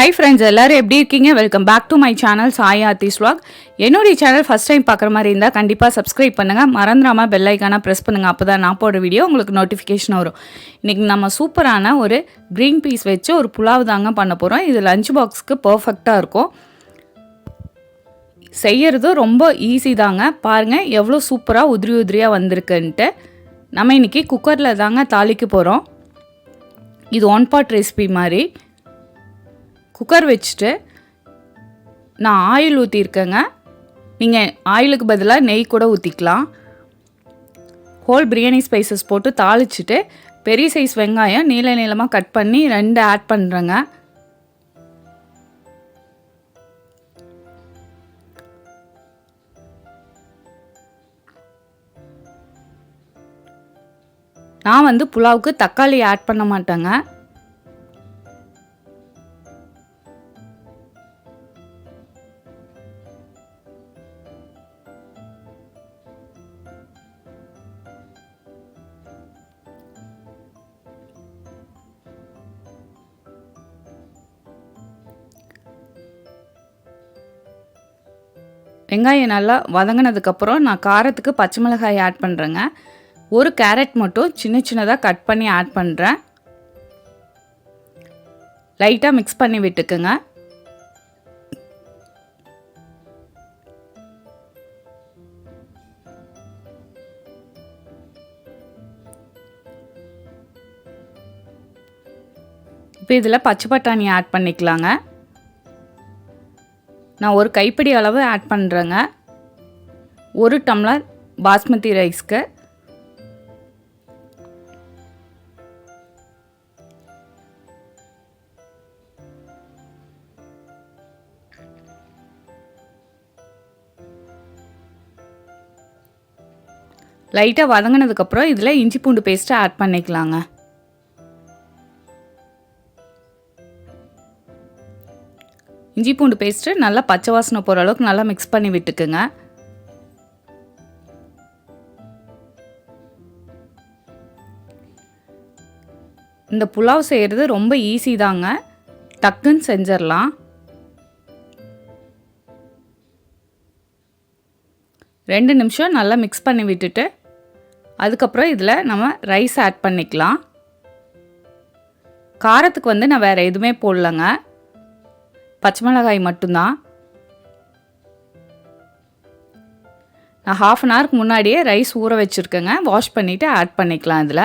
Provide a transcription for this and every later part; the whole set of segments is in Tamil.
Hi friends, எல்லாரும் எப்படி இருக்கீங்க? Welcome back to my channel Sai Aarthi's vlog. என்னோட சேனல் ஃபர்ஸ்ட் டைம் பார்க்குற மாதிரி இருந்தால் கண்டிப்பாக சப்ஸ்கிரைப் பண்ணுங்கள். மறந்துடாம பெல் ஐக்கானை ப்ரெஸ் பண்ணுங்கள். அப்போ தான் நான் போடுற வீடியோ உங்களுக்கு நோட்டிஃபிகேஷன் வரும். இன்றைக்கி நம்ம சூப்பரான ஒரு க்ரீன் பீஸ் வச்சு ஒரு புலாவ் தாங்க பண்ண போகிறோம். இது லஞ்ச் பாக்ஸுக்கு பர்ஃபெக்டாக இருக்கும். செய்கிறது ரொம்ப ஈஸி தாங்க. பாருங்கள் எவ்வளோ சூப்பராக உதிரியாக வந்திருக்குன்ட்டு. நம்ம இன்றைக்கி குக்கரில் தாங்க தாளிக்க போகிறோம். இது ஒன் பாட் ரெசிபி மாதிரி. குக்கர் வச்சுட்டு நான் ஆயில் ஊற்றிருக்கேங்க. நீங்கள் ஆயிலுக்கு பதிலாக நெய் கூட ஊற்றிக்கலாம். ஹோல் பிரியாணி ஸ்பைசஸ் போட்டு தாளிச்சிட்டு பெரிய சைஸ் வெங்காயம் நீள நீளமாக கட் பண்ணி 2 ஆட் பண்ணுறேங்க. நான் புலாவுக்கு தக்காளி ஆட் பண்ண மாட்டேங்க. வெங்காயம் நல்லா வதங்கினதுக்கப்புறம் நான் காரத்துக்கு பச்சை மிளகாய் ஆட் பண்ணுறேங்க. ஒரு கேரட் மட்டும் சின்ன சின்னதாக கட் பண்ணி ஆட் பண்ணுறேன். லைட்டாக மிக்ஸ் பண்ணி விட்டுக்குங்க. இப்போ இதில் பச்சை பட்டாணி ஆட் பண்ணிக்கலாங்க. நான் ஒரு கைப்பிடி அளவு ஆட் பண்ணுறேங்க. 1 டம்ளர் பாஸ்மதி ரைஸ்க்கு. லைட்டாக வதங்கினதுக்கப்புறம் இதில் இஞ்சி பூண்டு பேஸ்ட்டை ஆட் பண்ணிக்கலாங்க. இஞ்சி பூண்டு பேஸ்ட்டு நல்லா பச்சை வாசனை போகிற அளவுக்கு நல்லா மிக்ஸ் பண்ணி விட்டுக்குங்க. இந்த புலாவ் செய்கிறது ரொம்ப ஈஸி தாங்க. டக்குன்னு செஞ்சிடலாம். 2 நிமிஷம் நல்லா மிக்ஸ் பண்ணி விட்டுட்டு அதுக்கப்புறம் இதில் நம்ம ரைஸ் ஆட் பண்ணிக்கலாம். காரத்துக்கு நான் வேறு எதுவுமே போடலங்க. பச்சை மிளகாய் மட்டும்தான். நான் 1/2 அன் ஹவருக்கு முன்னாடியே ரைஸ் ஊற வச்சுருக்கேங்க. வாஷ் பண்ணிவிட்டு ஆட் பண்ணிக்கலாம். இதில்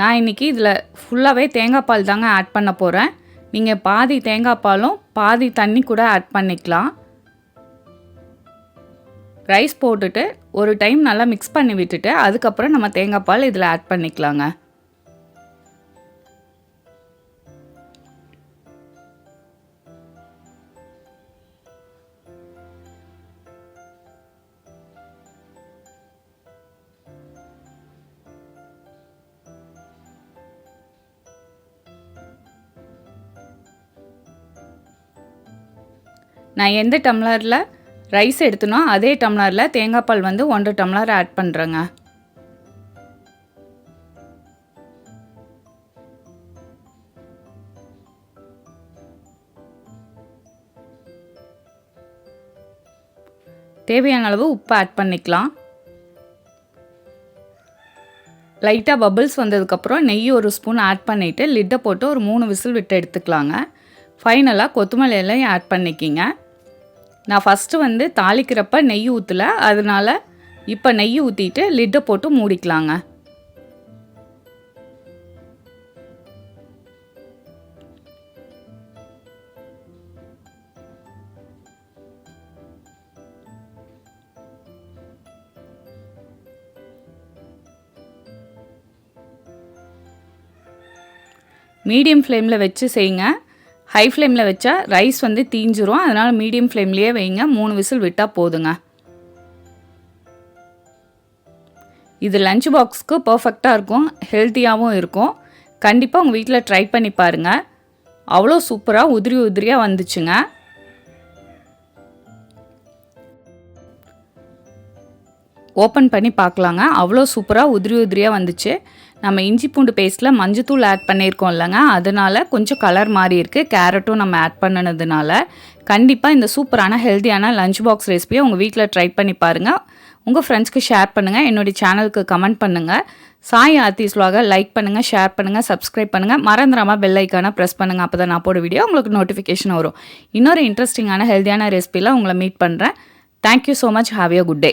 நான் இன்றைக்கி இதில் ஃபுல்லாகவே தேங்காய் பால் தாங்க ஆட் பண்ண போகிறேன். நீங்கள் பாதி தேங்காய் பாலும் பாதி தண்ணி கூட ஆட் பண்ணிக்கலாம். ரைஸ் போட்டுட்டு ஒரு டைம் நல்லா மிக்ஸ் பண்ணி விட்டுட்டு அதுக்கப்புறம் நம்ம தேங்காய் பால் இதில் ஆட் பண்ணிக்கலாங்க. நான் எந்த டம்ளரில் ரைஸ் எடுத்துனோ அதே டம்ளரில் தேங்காய் பால் 1 டம்ளர் ஆட் பண்ணுறேங்க. தேவையான அளவு உப்பு ஆட் பண்ணிக்கலாம். லைட்டாக பபிள்ஸ் வந்ததுக்கப்புறம் நெய் 1 ஸ்பூன் ஆட் பண்ணிவிட்டு லிட்டை போட்டு ஒரு 3 விசில் விட்டு எடுத்துக்கலாங்க. ஃபைனலாக கொத்தமல்லி எல்லாம் ஆட் பண்ணிக்கிங்க. நான் ஃபஸ்ட்டு தாளிக்கிறப்ப நெய் ஊற்றல, அதனால் இப்போ நெய் ஊற்றிட்டு லிட்டை போட்டு மூடிக்கலாங்க. மீடியம் ஃப்ளேமில் வச்சு செய்யுங்க. ஹை ஃப்ளேமில் வச்சா ரைஸ் தீஞ்சிரும். அதனால் மீடியம் ஃப்ளேம்லேயே வைங்க. 3 விசில் விட்டால் போதுங்க. இது லஞ்ச் பாக்ஸுக்கு பர்ஃபெக்டாக இருக்கும். ஹெல்த்தியாகவும் இருக்கும். கண்டிப்பாக உங்கள் வீட்டில் ட்ரை பண்ணி பாருங்கள். அவ்வளோ சூப்பராக உதிரியாக வந்துச்சுங்க. ஓப்பன் பண்ணி பார்க்கலாங்க. அவ்வளோ சூப்பராக உதிரி உதிரியாக வந்துச்சு. நம்ம இஞ்சி பூண்டு பேஸ்ட்டில் மஞ்சத்தூள் ஆட் பண்ணியிருக்கோம் இல்லைங்க, அதனால கொஞ்சம் கலர் மாறி இருக்குது. கேரட்டும் நம்ம ஆட் பண்ணினதுனால கண்டிப்பாக இந்த சூப்பரான ஹெல்த்தியான லஞ்ச் பாக்ஸ் ரெசிபியை உங்கள் வீட்டில் ட்ரை பண்ணி பாருங்கள். உங்கள் ஃப்ரெண்ட்ஸ்க்கு ஷேர் பண்ணுங்கள். என்னுடைய சேனலுக்கு கமெண்ட் பண்ணுங்கள். சாய் ஆர்த்திஸ் vlog லைக் பண்ணுங்கள், ஷேர் பண்ணுங்கள், சப்ஸ்கிரைப் பண்ணுங்கள். மறந்துடாமல் பெல் ஐக்கானை ப்ரெஸ் பண்ணுங்கள். அப்போ தான் நான் போட வீடியோ உங்களுக்கு நோட்டிஃபிகேஷன் வரும். இன்னொரு இன்ட்ரெஸ்டிங்கான ஹெல்த்தியான ரெசிபியில் உங்களை மீட் பண்ணுறேன். Thank you so much. Have a good day.